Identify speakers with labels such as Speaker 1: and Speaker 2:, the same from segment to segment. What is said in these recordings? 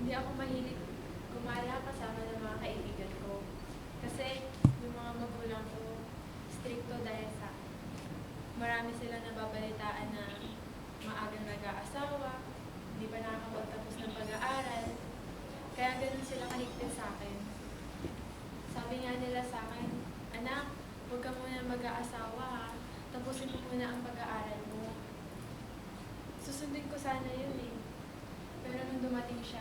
Speaker 1: Hindi ako mahilig gumala kasama ng mga kaibigan ko. Kasi yung mga magulang ko, stricto dahil sa akin. Marami silang nababalitaan na maagang nag-aasawa, hindi pa nakakapagtapos ng pag-aaral. Kaya ganun sila kahigpit sa akin. Sabi nga nila sa akin, anak, huwag ka muna mag-aasawa ha. Tapusin mo muna ang pag-aaral mo. Susundin ko sana yun eh. Pero nung dumating siya,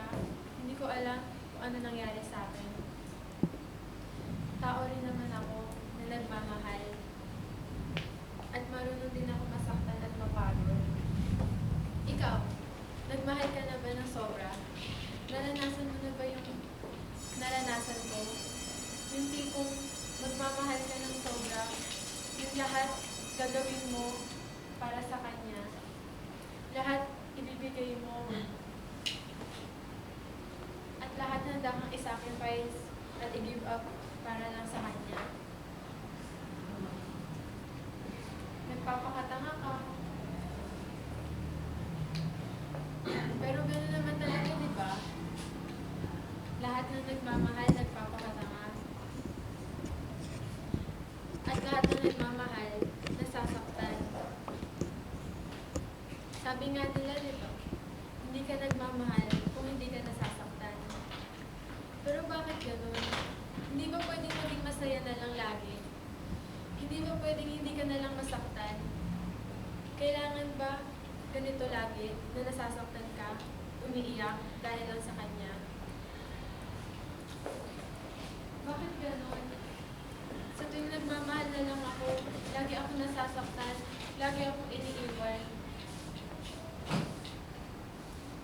Speaker 1: hindi ko alam kung ano nangyari sa akin. Tao rin naman ako na nagmamahal. At marunong din ako masaktan at mapagod. Ikaw, nagmahal ka na ba ng sobra? Naranasan mo na ba yung naranasan ko? Yung tipong magmamahal ka ng sobra, yung lahat gagawin mo para sa kanya. Lahat ibibigay mo. At lahat handa kang i-sacrifice at i-give up para lang sa kanya. Nagpapakatanga ka. Pero gano'n naman talaga, di ba? Lahat ng nagmamahal, nagpapakatanga. At lahat ng nagmamahal, nasasaktan. Sabi nga nila, di ba? Hindi ka nagmamahal kung hindi ka nasasaktan. Pero bakit gano'n? Hindi ba pwedeng maging masaya na lang lagi? Hindi ba pwedeng hindi ka na lang masaktan? Kailangan ba ganito lagi na nasasaktan ka, umiiyak dahil lang sa kanya? Bakit gano'n? Sa tuwing nagmamahal na lang ako, lagi ako nasasaktan, lagi akong iniiwan.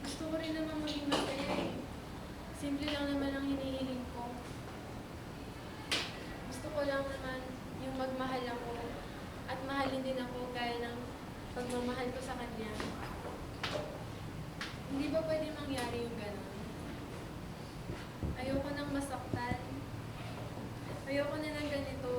Speaker 1: Gusto ko rin naman maging masaya eh. Simple lang naman ang hinihiling ko. Gusto ko lang naman yung magmahal ako at mahalin din ako gaya ng pagmamahal ko sa kanya. Hindi ba pwede mangyari yung gano'n? Ayoko nang masaktan. Ayoko na ng ganito.